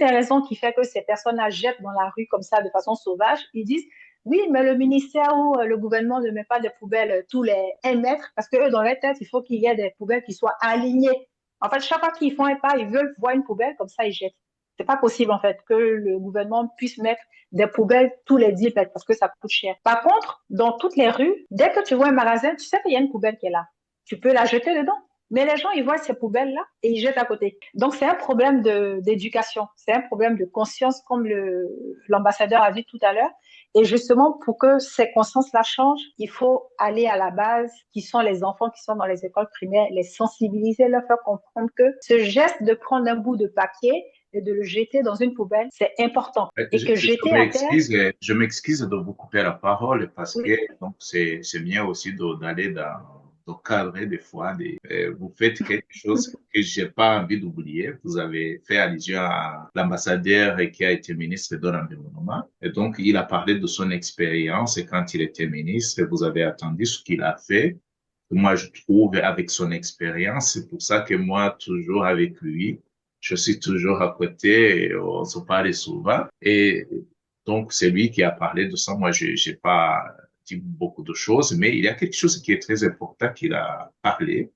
des raisons qui fait que ces personnes-là jettent dans la rue comme ça de façon sauvage, ils disent oui, mais le ministère ou le gouvernement ne met pas des poubelles tous les 1 mètre parce que eux, dans leur tête, il faut qu'il y ait des poubelles qui soient alignées. En fait, chaque fois qu'ils font un pas, ils veulent voir une poubelle, comme ça, ils jettent. C'est pas possible, en fait, que le gouvernement puisse mettre des poubelles tous les 10 mètres parce que ça coûte cher. Par contre, dans toutes les rues, dès que tu vois un magasin, tu sais qu'il y a une poubelle qui est là. Tu peux la jeter dedans. Mais les gens, ils voient ces poubelles-là et ils jettent à côté. Donc, c'est un problème d'éducation. C'est un problème de conscience, comme l'ambassadeur a dit tout à l'heure. Et justement, pour que ces consciences-là changent, il faut aller à la base, qui sont les enfants qui sont dans les écoles primaires, les sensibiliser, leur faire comprendre que ce geste de prendre un bout de papier et de le jeter dans une poubelle, c'est important. Et que jeter à terre, Je m'excuse de vous couper la parole parce que oui, donc c'est bien aussi d'aller dans cadre des fois. Vous faites quelque chose que j'ai pas envie d'oublier. Vous avez fait allusion à l'ambassadeur qui a été ministre de l'Environnement. Et donc, il a parlé de son expérience et quand il était ministre, vous avez attendu ce qu'il a fait. Moi, je trouve avec son expérience, c'est pour ça que moi, toujours avec lui, je suis toujours à côté, et on se parle souvent. Et donc, c'est lui qui a parlé de ça. Moi, j'ai pas dit beaucoup de choses, mais il y a quelque chose qui est très important qu'il a parlé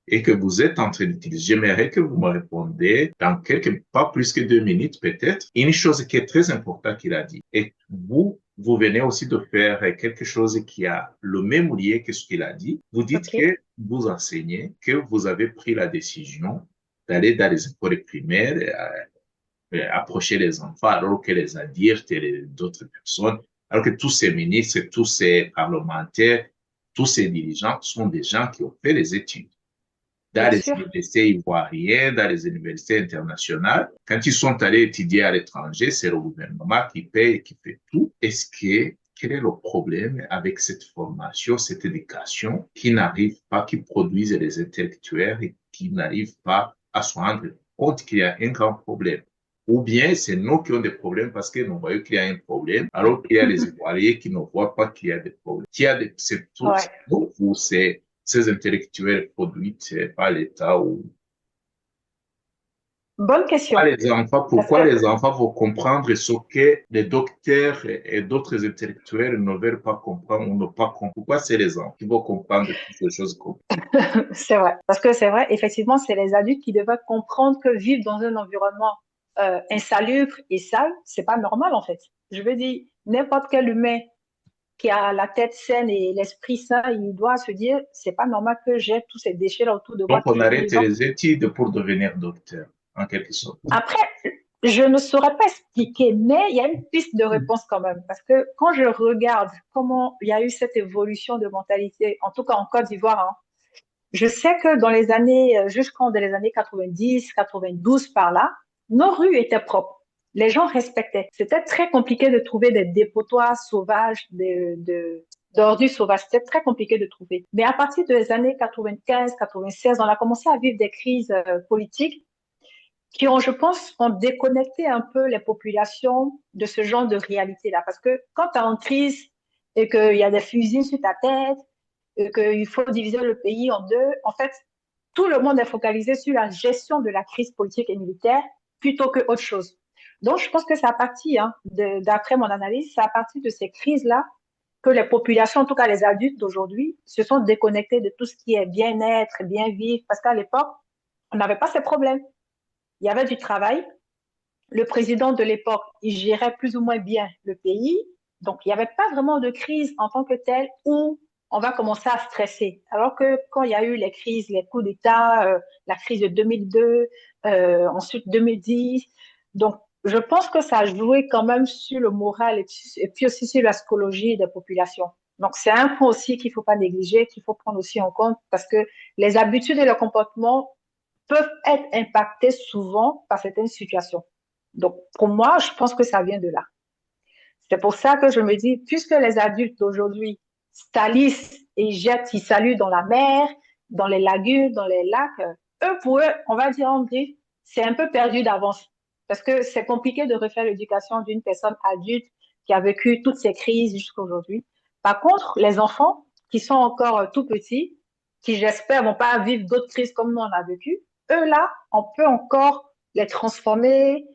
et que vous êtes en train d'utiliser. J'aimerais que vous me répondiez dans pas plus que 2 minutes peut-être, une chose qui est très importante qu'il a dit. Et vous venez aussi de faire quelque chose qui a le même lien que ce qu'il a dit. Vous dites OK. que vous enseignez, que vous avez pris la décision d'aller dans les écoles primaires, approcher les enfants, alors que les adultes et d'autres personnes, alors que tous ces ministres, tous ces parlementaires, tous ces dirigeants sont des gens qui ont fait les études dans Bien les sûr. universités ivoiriennes, dans les universités internationales. Quand ils sont allés étudier à l'étranger, c'est le gouvernement qui paye et qui fait tout. Quel est le problème avec cette formation, cette éducation qui n'arrive pas, qui produisent les intellectuels et qui n'arrivent pas à se rendre compte qu'il y a un grand problème? Ou bien c'est nous qui avons des problèmes parce que nous voyons qu'il y a un problème, alors qu'il y a les Ivoiriens qui ne voient pas qu'il y a des problèmes. C'est tout, c'est Ouais. nous ou c'est ces intellectuels produits par l'État ou Bonne question. Parce que pourquoi les enfants vont comprendre ce que les docteurs et d'autres intellectuels ne veulent pas comprendre ou ne pas comprendre. Pourquoi c'est les enfants qui vont comprendre toutes ces choses comme c'est vrai. Parce que c'est vrai, effectivement, c'est les adultes qui devraient comprendre que vivre dans un environnement insalubre et sale, c'est pas normal, en fait. Je veux dire, n'importe quel humain qui a la tête saine et l'esprit sain, il doit se dire, c'est pas normal que j'ai tous ces déchets là autour de moi donc qui on circulent. arrête Donc, les études pour devenir docteur, en quelque sorte. après, je ne saurais pas expliquer, mais il y a une piste de réponse quand même. Parce que quand je regarde comment il y a eu cette évolution de mentalité, en tout cas en Côte d'Ivoire, hein, je sais que dans les années, jusqu'en dans les années 90, 92 par là, nos rues étaient propres. Les gens respectaient. C'était très compliqué de trouver des dépotoirs sauvages, d'ordures sauvages. C'était très compliqué de trouver. Mais à partir des années 95, 96, on a commencé à vivre des crises politiques qui ont, je pense, ont déconnecté un peu les populations de ce genre de réalité-là. Parce que quand tu es en crise et qu'il y a des fusils sur ta tête, et qu'il faut diviser le pays en deux, en fait, tout le monde est focalisé sur la gestion de la crise politique et militaire plutôt que autre chose. Donc, je pense que c'est à partir, hein, d'après mon analyse, c'est à partir de ces crises-là que les populations, en tout cas les adultes d'aujourd'hui, se sont déconnectés de tout ce qui est bien-être, bien vivre, parce qu'à l'époque, on n'avait pas ces problèmes. Il y avait du travail. Le président de l'époque, il gérait plus ou moins bien le pays. Donc, il n'y avait pas vraiment de crise en tant que telle où on va commencer à stresser. Alors que quand il y a eu les crises, les coups d'État, la crise de 2002, ensuite 2010, donc je pense que ça a joué quand même sur le moral et puis aussi sur la psychologie des populations. Donc, c'est un point aussi qu'il ne faut pas négliger, qu'il faut prendre aussi en compte parce que les habitudes et le comportement peuvent être impactés souvent par certaines situations. Donc, pour moi, je pense que ça vient de là. C'est pour ça que je me dis, puisque les adultes d'aujourd'hui salissent et jettent, ils saluent dans la mer, dans les lagunes, dans les lacs, eux, pour eux, on va dire en gris, c'est un peu perdu d'avance. Parce que c'est compliqué de refaire l'éducation d'une personne adulte qui a vécu toutes ces crises jusqu'à aujourd'hui. Par contre, les enfants qui sont encore tout petits, qui j'espère vont pas vivre d'autres crises comme nous on a vécu, eux là, on peut encore les transformer,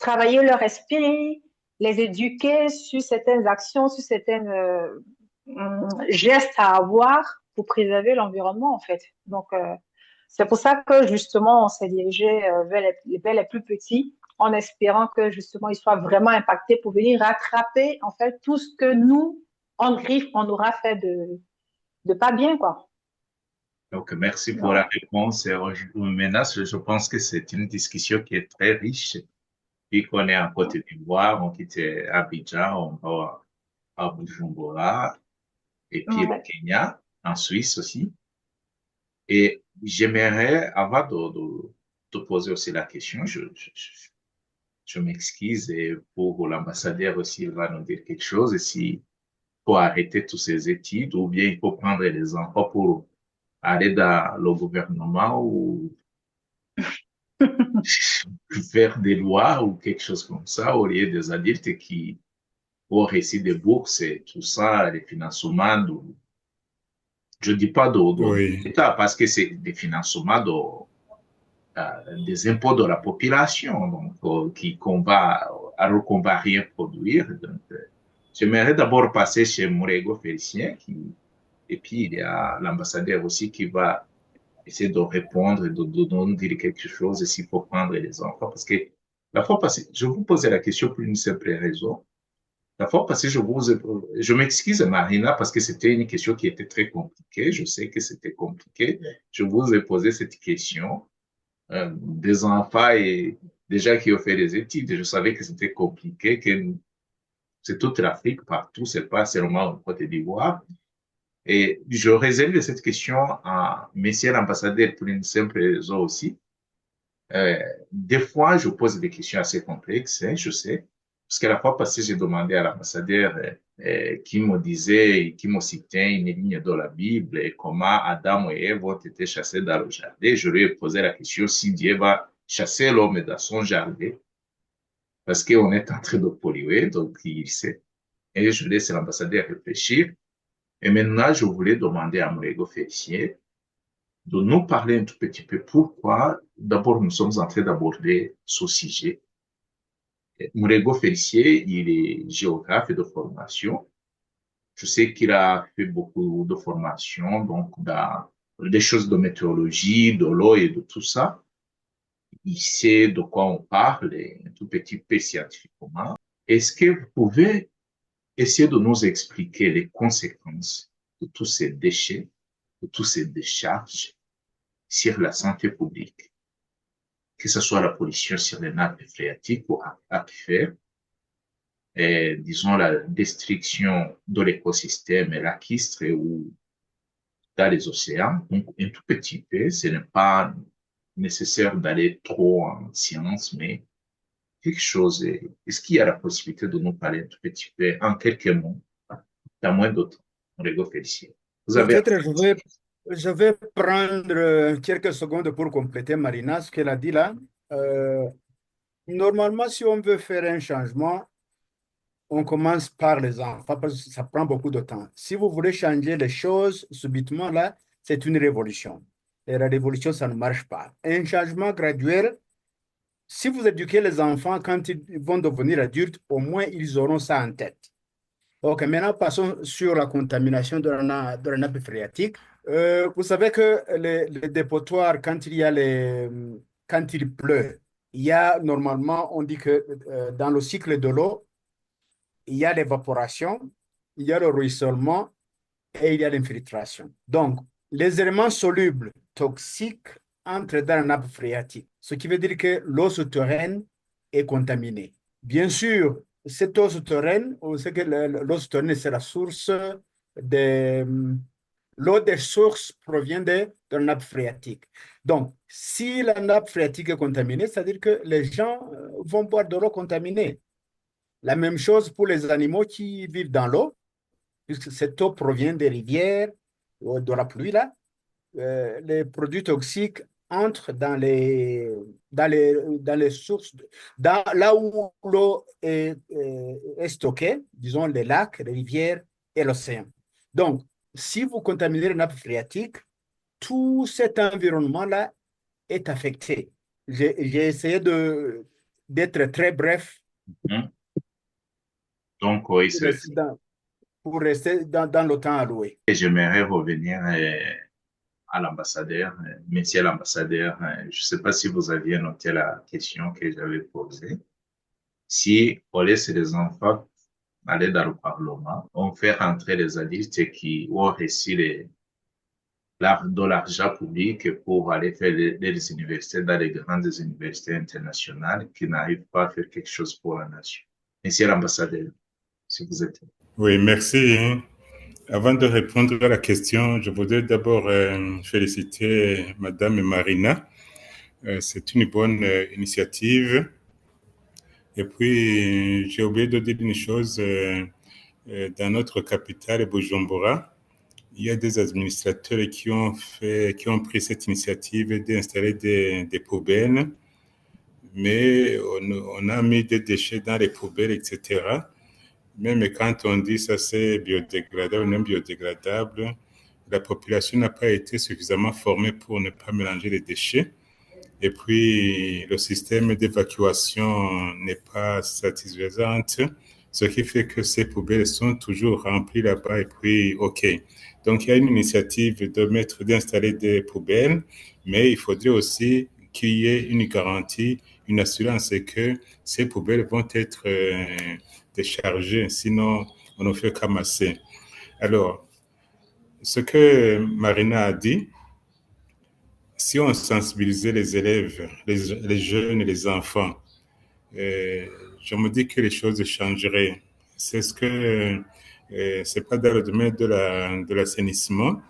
travailler leur esprit, les éduquer sur certaines actions, sur certains gestes à avoir pour préserver l'environnement, en fait. Donc, c'est pour ça que justement, on s'est dirigé vers les plus petits en espérant que justement, ils soient vraiment impactés pour venir rattraper, en fait, tout ce que nous, en griffe, on aura fait de pas bien, quoi. Donc, merci pour la Ouais. réponse. Et maintenant, je pense que c'est une discussion qui est très riche. Puis qu'on est en Côte d'Ivoire, on quitte Abidjan, on va à Bujumbura, et puis le Ouais. Kenya, en Suisse aussi. Et j'aimerais, avant de te poser aussi la question, je m'excuse et pour l'ambassadeur aussi, il va nous dire quelque chose. Et si faut arrêter toutes ces études ou bien il faut prendre les enfants pour aller dans le gouvernement ou faire des lois ou quelque chose comme ça au lieu des adultes qui ont réussi des bourses et tout ça, les financements je dis pas de Oui, l'État parce que c'est des financements des impôts de la population, donc, alors qu'on va rien produire. Donc, j'aimerais d'abord passer chez Mourego Félicien et puis il y a l'ambassadeur aussi qui va essayer de répondre, de nous dire quelque chose et s'il faut prendre les enfants. Parce que la fois passée, je vous posais la question pour une simple raison. La fois passée, je m'excuse, Marina, parce que c'était une question qui était très compliquée. Je sais que c'était compliqué. Je vous ai posé cette question. Des enfants et déjà qui ont fait des études. Je savais que c'était compliqué, que c'est toute l'Afrique partout, c'est pas seulement en Côte d'Ivoire. Et je réserve cette question à Monsieur l'ambassadeur pour une simple raison aussi. Euh, des fois, je pose des questions assez complexes, hein, je sais. Parce que la fois passée, j'ai demandé à l'ambassadeur qui me disait, qui me citait une ligne de la Bible et comment Adam et Ève ont été chassés dans le jardin. Je lui ai posé la question si Dieu va chasser l'homme dans son jardin parce qu'on est en train de polluer, donc il sait. Et je laisse l'ambassadeur réfléchir. Et maintenant, je voulais demander à Mourégo Félicien de nous parler un tout petit peu pourquoi, d'abord, nous sommes en train d'aborder ce sujet. Mourego Félicie, il est géographe de formation. Je sais qu'il a fait beaucoup de formations, donc dans des choses de météorologie, de l'eau et de tout ça. Il sait de quoi on parle, un tout petit peu scientifiquement. Est-ce que vous pouvez essayer de nous expliquer les conséquences de tous ces déchets, de toutes ces décharges sur la santé publique, que ce soit la pollution sur les nappes phréatiques ou aquifères, et, disons, la destruction de l'écosystème lacustre ou dans les océans. Donc, un tout petit peu, ce n'est pas nécessaire d'aller trop en science, mais quelque chose. Est-ce qu'il y a la possibilité de nous parler un tout petit peu, en quelques mots, dans moins de temps? On les félicite. Vous avez. peut-être je vais prendre quelques secondes pour compléter Marina, ce qu'elle a dit là. Euh, Normalement, si on veut faire un changement, on commence par les enfants parce que ça prend beaucoup de temps. Si vous voulez changer les choses subitement, là, c'est une révolution. Et la révolution, ça ne marche pas. Un changement graduel, si vous éduquez les enfants quand ils vont devenir adultes, au moins ils auront ça en tête. Ok, maintenant passons sur la contamination de la nappe phréatique. Vous savez que les dépotoirs, quand il pleut, il y a normalement, on dit que dans le cycle de l'eau, il y a l'évaporation, il y a le ruissellement et il y a l'infiltration. Donc, les éléments solubles toxiques entrent dans la nappe phréatique, ce qui veut dire que l'eau souterraine est contaminée. Bien sûr, cette eau souterraine, on sait que l'eau souterraine, c'est la source des... L'eau des sources provient de la nappe phréatique. Donc, si la nappe phréatique est contaminée, c'est-à-dire que les gens vont boire de l'eau contaminée. La même chose pour les animaux qui vivent dans l'eau, puisque cette eau provient des rivières, de la pluie, là. Les produits toxiques entrent dans les sources, là où l'eau est stockée, disons les lacs, les rivières et l'océan. Donc, si vous contaminez la nappe phréatique, tout cet environnement-là est affecté. J'ai essayé d'être très bref Mhm. Donc, oui, pour rester dans le temps alloué. j'aimerais revenir à l'ambassadeur, monsieur l'ambassadeur. Je ne sais pas si vous aviez noté la question que j'avais posée. Si on laisse les enfants aller dans le Parlement, on fait rentrer les adultes qui ont reçu de l'argent public pour aller faire les universités dans les grandes universités internationales qui n'arrivent pas à faire quelque chose pour la nation. Monsieur l'ambassadeur, si vous êtes. Oui, merci. Avant de répondre à la question, je voudrais d'abord féliciter Madame Marina. C'est une bonne initiative. Et puis, j'ai oublié de dire une chose. Dans notre capitale, Bujumbura, il y a des administrateurs qui ont pris cette initiative d'installer des poubelles, mais on a mis des déchets dans les poubelles, etc. Même quand on dit ça c'est biodégradable ou non biodégradable, la population n'a pas été suffisamment formée pour ne pas mélanger les déchets. Et puis, le système d'évacuation n'est pas satisfaisant, ce qui fait que ces poubelles sont toujours remplies là-bas. Et puis, OK. Donc, il y a une initiative d'installer des poubelles, mais il faudrait aussi qu'il y ait une garantie, une assurance que ces poubelles vont être déchargées, sinon on ne fait qu'amasser. Alors, ce que Marina a dit, si on sensibilisait les élèves, les jeunes et les enfants, euh, je me dis que les choses changeraient. C'est pas dans le domaine de l'assainissement,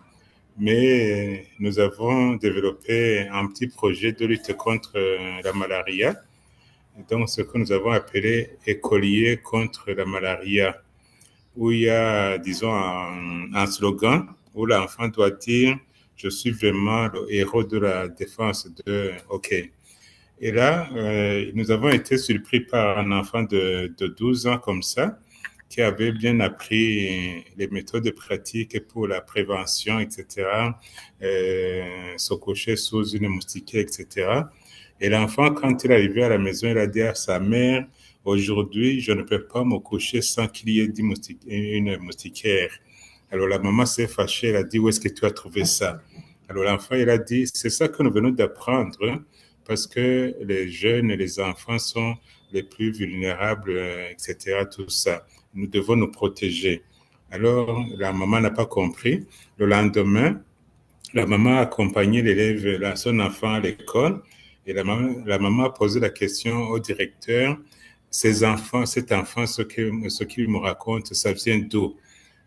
mais nous avons développé un petit projet de lutte contre la malaria. Donc, ce que nous avons appelé écolier contre la malaria, où il y a, disons, un slogan où l'enfant doit dire je suis vraiment le héros de la défense de OK. Et là, nous avons été surpris par un enfant de 12 ans comme ça, qui avait bien appris les méthodes pratiques pour la prévention, etc., se coucher sous une moustiquaire, etc. Et l'enfant, quand il est arrivé à la maison, il a dit à sa mère, aujourd'hui, je ne peux pas me coucher sans qu'il y ait une moustiquaire. Alors la maman s'est fâchée, elle a dit, où est-ce que tu as trouvé ça? Alors l'enfant, il a dit, c'est ça que nous venons d'apprendre, parce que les jeunes et les enfants sont les plus vulnérables, etc., tout ça. Nous devons nous protéger. Alors la maman n'a pas compris. Le lendemain, la maman a accompagné l'élève, son enfant à l'école, et la maman a posé la question au directeur, cet enfant, ce qu'il me raconte, ça vient d'où?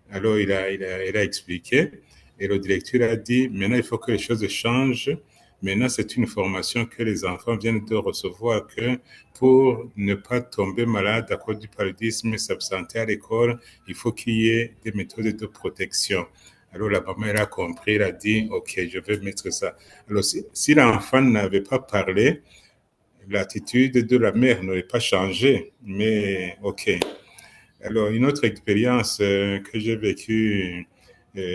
Alors, il a expliqué et le directeur a dit, maintenant, il faut que les choses changent. Maintenant, c'est une formation que les enfants viennent de recevoir que pour ne pas tomber malade à cause du paludisme et s'absenter à l'école, il faut qu'il y ait des méthodes de protection. Alors, la maman, elle a compris, elle a dit, OK, je vais mettre ça. Alors, si l'enfant n'avait pas parlé, l'attitude de la mère n'aurait pas changé, mais OK. Alors, une autre expérience que j'ai vécue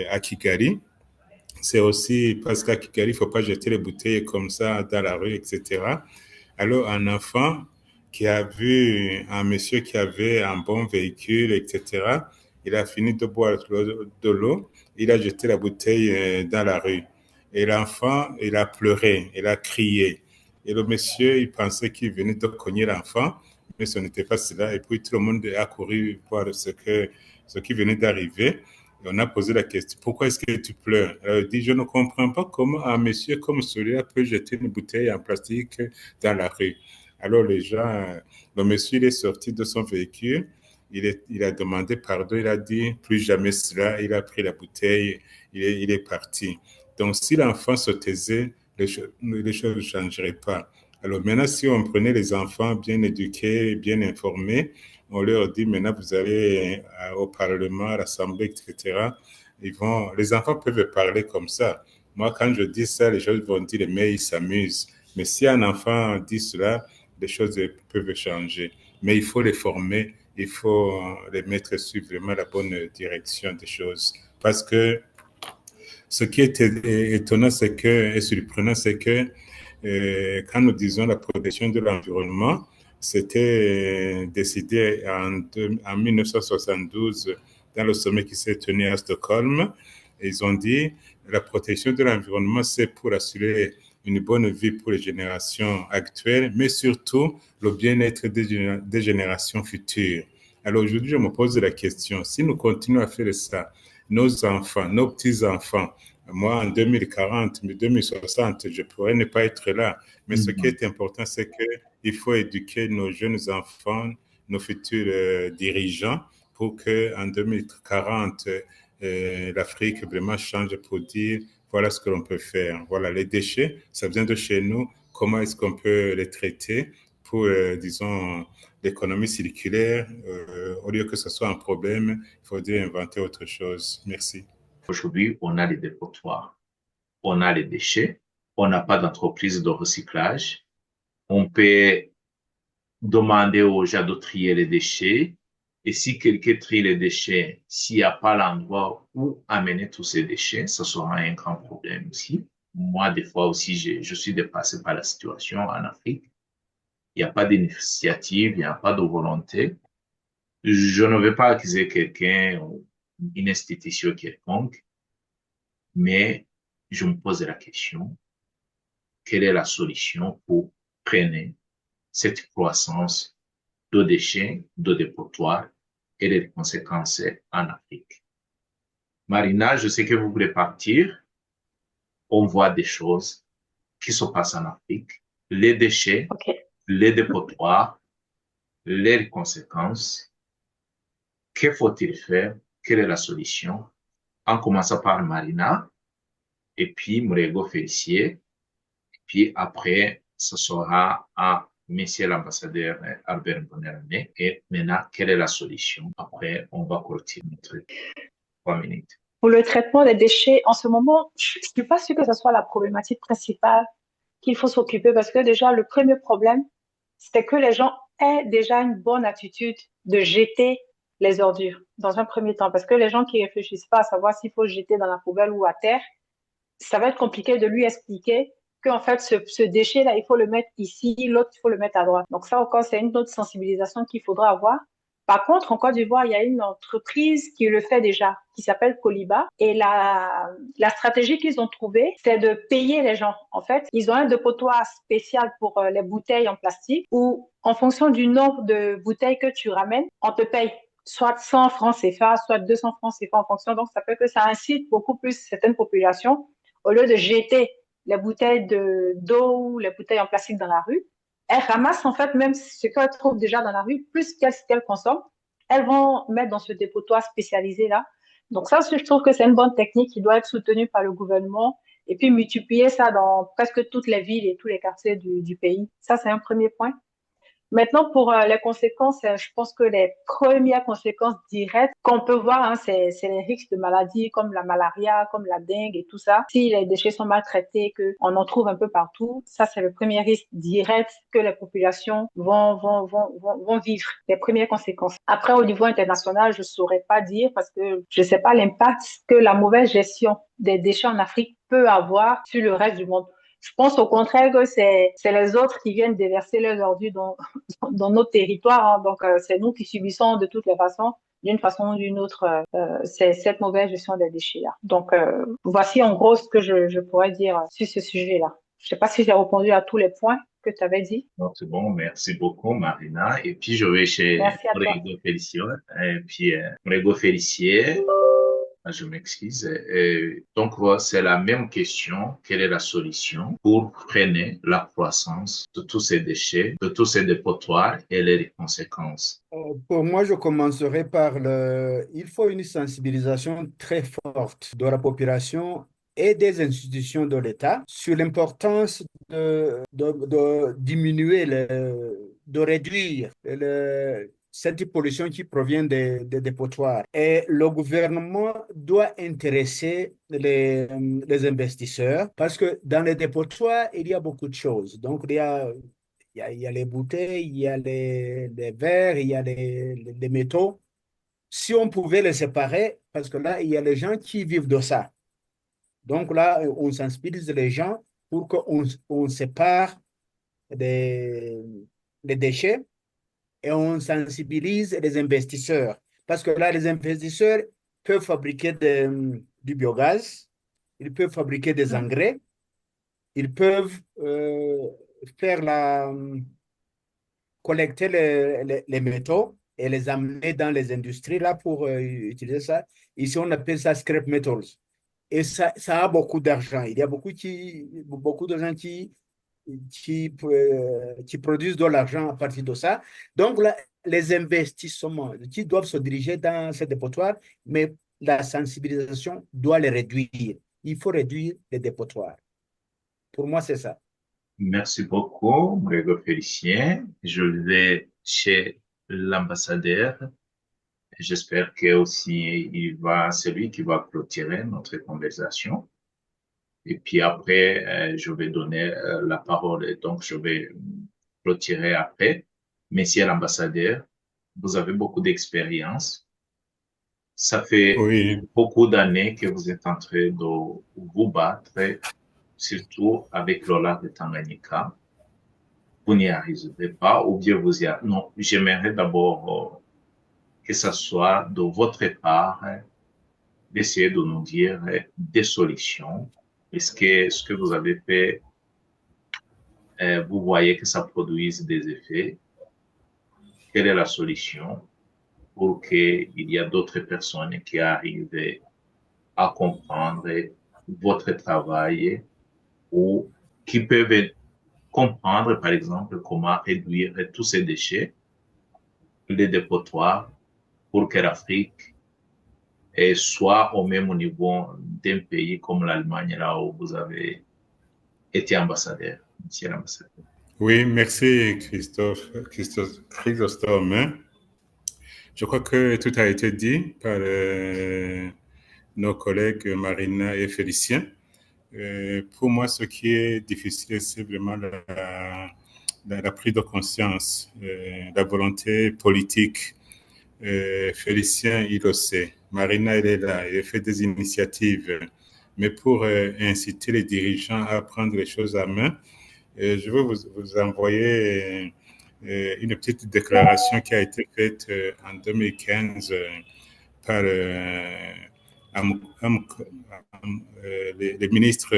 à Kigali, c'est aussi parce qu'à Kigali, il ne faut pas jeter les bouteilles comme ça dans la rue, etc. Alors, un enfant qui a vu un monsieur qui avait un bon véhicule, etc., il a fini de boire de l'eau, il a jeté la bouteille dans la rue. Et l'enfant, il a pleuré, il a crié. Et le monsieur, il pensait qu'il venait de cogner l'enfant, mais ce n'était pas cela. Et puis tout le monde a couru voir ce qui venait d'arriver. Et on a posé la question, pourquoi est-ce que tu pleures? Alors, il dit, je ne comprends pas comment un monsieur comme celui-là peut jeter une bouteille en plastique dans la rue. Alors les gens, le monsieur il est sorti de son véhicule, il a demandé pardon, il a dit plus jamais cela, il a pris la bouteille, il est parti. Donc si l'enfant se taisait, les choses ne changeraient pas. Alors maintenant, si on prenait les enfants bien éduqués, bien informés, on leur dit maintenant vous allez au Parlement, à l'Assemblée, etc. Les enfants peuvent parler comme ça. Moi, quand je dis ça, les gens vont dire mais ils s'amusent. Mais si un enfant dit cela, les choses peuvent changer. Mais il faut les former, il faut les mettre sur vraiment la bonne direction des choses. Parce que ce qui est étonnant, et surprenant, c'est que quand nous disons la protection de l'environnement, C'était décidé en 1972 dans le sommet qui s'est tenu à Stockholm. Ils ont dit la protection de l'environnement, c'est pour assurer une bonne vie pour les générations actuelles, mais surtout le bien-être des générations futures. Alors aujourd'hui, je me pose la question, si nous continuons à faire ça, nos enfants, nos petits-enfants, moi en 2040, 2060, je pourrais ne pas être là. Mais ce qui est important, c'est qu'il faut éduquer nos jeunes enfants, nos futurs dirigeants, pour qu'en 2040, l'Afrique vraiment change pour dire voilà ce que l'on peut faire. Voilà, les déchets, ça vient de chez nous. Comment est-ce qu'on peut les traiter pour, disons, l'économie circulaire? Au lieu que ce soit un problème, il faudrait inventer autre chose. Merci. Aujourd'hui, on a les dépotoirs, on a les déchets, on n'a pas d'entreprise de recyclage. On peut demander aux gens de trier les déchets. Et si quelqu'un trie les déchets, s'il n'y a pas l'endroit où amener tous ces déchets, ça sera un grand problème aussi. Moi, des fois aussi, je suis dépassé par la situation en Afrique. Il n'y a pas d'initiative, il n'y a pas de volonté. Je ne vais pas accuser quelqu'un ou une institution quelconque, mais je me pose la question, quelle est la solution pour freiner cette croissance de déchets, de dépotoirs et les conséquences en Afrique? Marina, je sais que vous voulez partir. On voit des choses qui se passent en Afrique. Les déchets, les dépotoirs, les conséquences. Que faut-il faire? Quelle est la solution? En commençant par Marina, et puis Murego Félicier, puis après, ce sera à Monsieur l'ambassadeur Albert Bonnerane. Et maintenant, quelle est la solution? Après, on va continuer notre 3 minutes. Pour le traitement des déchets, en ce moment, je ne suis pas sûre que ce soit la problématique principale qu'il faut s'occuper parce que déjà, le premier problème, c'est que les gens aient déjà une bonne attitude de jeter les ordures dans un premier temps. Parce que les gens qui réfléchissent pas à savoir s'il faut jeter dans la poubelle ou à terre, ça va être compliqué de lui expliquer qu'en fait, ce déchet-là, il faut le mettre ici, l'autre, il faut le mettre à droite. Donc ça encore, c'est une autre sensibilisation qu'il faudra avoir. Par contre, en Côte d'Ivoire, il y a une entreprise qui le fait déjà, qui s'appelle Coliba. Et la stratégie qu'ils ont trouvée, c'est de payer les gens. En fait, ils ont un dépotoir spécial pour les bouteilles en plastique où, en fonction du nombre de bouteilles que tu ramènes, on te paye soit 100 francs CFA, soit 200 francs CFA en fonction. Donc, ça fait que ça incite beaucoup plus certaines populations, au lieu de jeter les bouteilles d'eau ou les bouteilles en plastique dans la rue, elles ramassent en fait même ce qu'elles trouvent déjà dans la rue, plus qu'elles consomment, elles vont mettre dans ce dépotoir spécialisé là. Donc ça, je trouve que c'est une bonne technique qui doit être soutenue par le gouvernement et puis multiplier ça dans presque toutes les villes et tous les quartiers du pays. Ça, c'est un premier point. Maintenant, pour les conséquences, je pense que les premières conséquences directes qu'on peut voir, hein, c'est les risques de maladies comme la malaria, comme la dengue et tout ça. Si les déchets sont maltraités, qu'on en trouve un peu partout, ça, c'est le premier risque direct que les populations vont vivre, les premières conséquences. Après, au niveau international, je saurais pas dire parce que je sais pas l'impact que la mauvaise gestion des déchets en Afrique peut avoir sur le reste du monde. Je pense au contraire que c'est les autres qui viennent déverser leurs ordures dans notre territoire. Hein. Donc, c'est nous qui subissons de toutes les façons, d'une façon ou d'une autre, c'est cette mauvaise gestion des déchets-là. Donc, voici en gros ce que je pourrais dire sur ce sujet-là. Je sais pas si j'ai répondu à tous les points que tu avais dit. Non, c'est bon, merci beaucoup, Marina. Et puis, je vais chez Murego Félicier. Et puis, Murego Félicier. Je m'excuse. Donc, c'est la même question. Quelle est la solution pour freiner la croissance de tous ces déchets, de tous ces dépotoirs et les conséquences? Pour moi, je commencerai par il faut une sensibilisation très forte de la population et des institutions de l'État sur l'importance de diminuer, de réduire cette pollution qui provient des dépotoirs. Et le gouvernement doit intéresser les investisseurs parce que dans les dépotoirs, il y a beaucoup de choses. Donc, il y a les bouteilles, il y a les verres, il y a les métaux. Si on pouvait les séparer, parce que là, il y a les gens qui vivent de ça. Donc là, on sensibilise les gens pour qu'on sépare les déchets et on sensibilise les investisseurs. Parce que là, les investisseurs peuvent fabriquer du biogaz, ils peuvent fabriquer des engrais, ils peuvent faire collecter les métaux et les amener dans les industries là pour utiliser ça. Ici, on appelle ça scrap metals. Et ça a beaucoup d'argent. Il y a beaucoup de gens qui produisent de l'argent à partir de ça. Donc, là, les investissements qui doivent se diriger dans ces dépotoirs, mais la sensibilisation doit les réduire. Il faut réduire les dépotoirs. Pour moi, c'est ça. Merci beaucoup, Grégoire Félicien. Je vais chez l'ambassadeur. J'espère que aussi c'est lui qui va clôturer notre conversation. Et puis après, je vais donner la parole. Donc, je vais clôturer après. Monsieur l'ambassadeur, vous avez beaucoup d'expérience. Ça fait Oui, beaucoup d'années que vous êtes en train de vous battre, surtout avec le lac de Tanganyika. Vous n'y arriverez pas, ou bien vous y arrivez. Non, j'aimerais d'abord que ça soit de votre part d'essayer de nous dire des solutions. Est-ce que ce que vous avez fait, vous voyez que ça produise des effets? Quelle est la solution pour qu'il y ait d'autres personnes qui arrivent à comprendre votre travail ou qui peuvent comprendre, par exemple, comment réduire tous ces déchets, les dépotoirs, pour que l'Afrique soit au même niveau d'un pays comme l'Allemagne, là où vous avez été ambassadeur, monsieur l'ambassadeur. oui, merci Chrysostome, hein. Je crois que tout a été dit par nos collègues Marina et Félicien. Pour moi, ce qui est difficile, c'est vraiment la prise de conscience, la volonté politique. Félicien, il le sait. Marina, elle est là, elle fait des initiatives. Mais pour inciter les dirigeants à prendre les choses à main, je veux vous envoyer une petite déclaration qui a été faite en 2015 par les ministres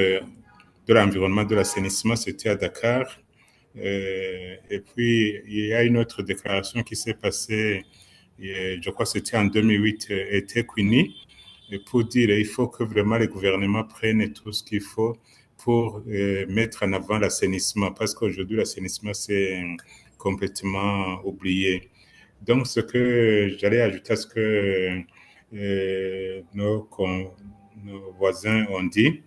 de l'Environnement, de l'Assainissement, c'était à Dakar. Et puis, il y a une autre déclaration qui s'est passée, je crois que c'était en 2008, à Etéquini, pour dire qu'il faut que vraiment les gouvernements prennent tout ce qu'il faut pour mettre en avant l'assainissement, parce qu'aujourd'hui, l'assainissement, c'est complètement oublié. Donc, ce que j'allais ajouter à ce que nos voisins ont dit,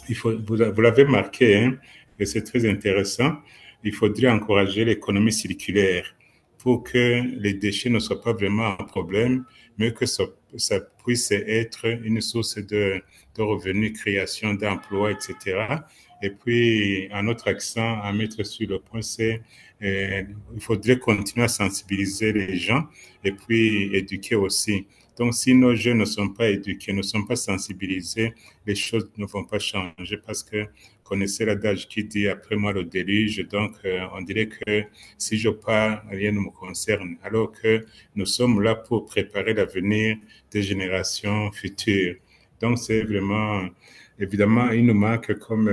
vous l'avez marqué, hein, et c'est très intéressant, il faudrait encourager l'économie circulaire pour que les déchets ne soient pas vraiment un problème, mais que ça puisse être une source de revenus, création d'emplois, etc. Et puis, un autre accent à mettre sur le point, c'est il faudrait continuer à sensibiliser les gens et puis éduquer aussi. Donc, si nos jeunes ne sont pas éduqués, ne sont pas sensibilisés, les choses ne vont pas changer parce que connaissez l'adage qui dit après moi le déluge. Donc, on dirait que si je pars, rien ne me concerne. Alors que nous sommes là pour préparer l'avenir des générations futures. Donc, c'est vraiment, évidemment, il nous manque, comme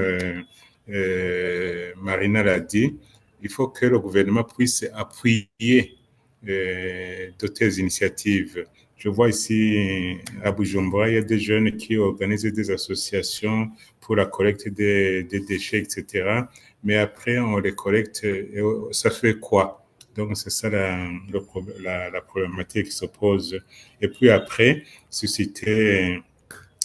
Marina l'a dit, il faut que le gouvernement puisse appuyer d'autres initiatives. Je vois ici à Bujumbura, il y a des jeunes qui organisent des associations pour la collecte des déchets, etc. Mais après, on les collecte, et ça fait quoi? Donc, c'est ça la problématique qui se pose. Et puis après, susciter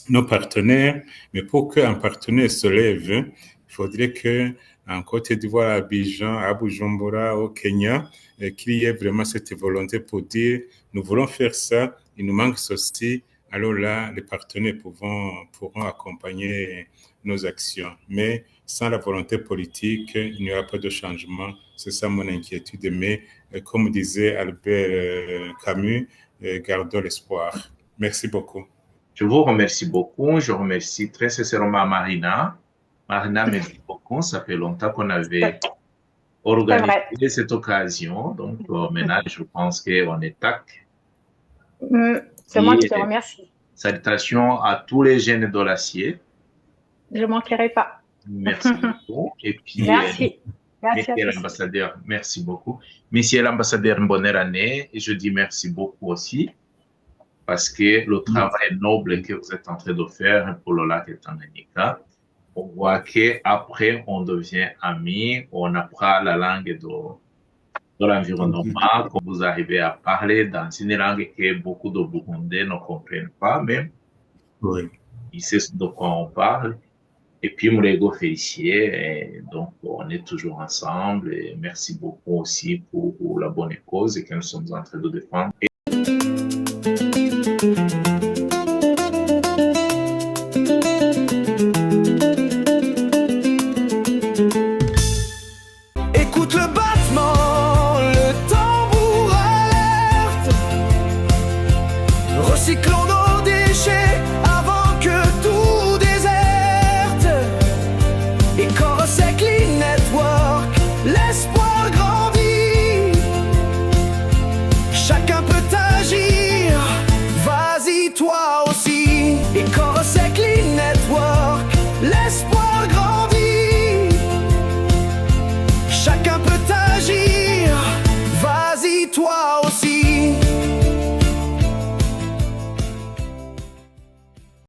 nos partenaires. Mais pour qu'un partenaire se lève, il faudrait que en Côte d'Ivoire, à Abidjan, à Bujumbura, au Kenya, qu'il y ait vraiment cette volonté pour dire nous voulons faire ça, il nous manque ceci. Alors là, les partenaires pourront accompagner nos actions. Mais sans la volonté politique, il n'y aura pas de changement. C'est ça mon inquiétude. Mais comme disait Albert Camus, gardons l'espoir. Merci beaucoup. Je vous remercie beaucoup. Je remercie très sincèrement Marina. Marina, merci beaucoup. Ça fait longtemps qu'on avait organiser cette occasion. Donc, maintenant, je pense qu'on est tac. C'est moi qui te remercie. Salutations à tous les jeunes de l'acier. Je ne manquerai pas. Merci beaucoup. Et puis, merci. Monsieur l'ambassadeur, merci beaucoup. Monsieur l'ambassadeur, une bonne année. Et je dis merci beaucoup aussi parce que le travail noble que vous êtes en train de faire pour le lac Tanganyika, on voit qu'après, on devient amis, on apprend la langue de l'environnement, quand vous arrivez à parler dans une langue que beaucoup de Burundais ne comprennent pas, même. Oui. Ils savent de quoi on parle. Et puis, Moulego félicité. Donc, on est toujours ensemble. Et merci beaucoup aussi pour la bonne cause que nous sommes en train de défendre. Écoute le battement, le tambour alerte. Recyclons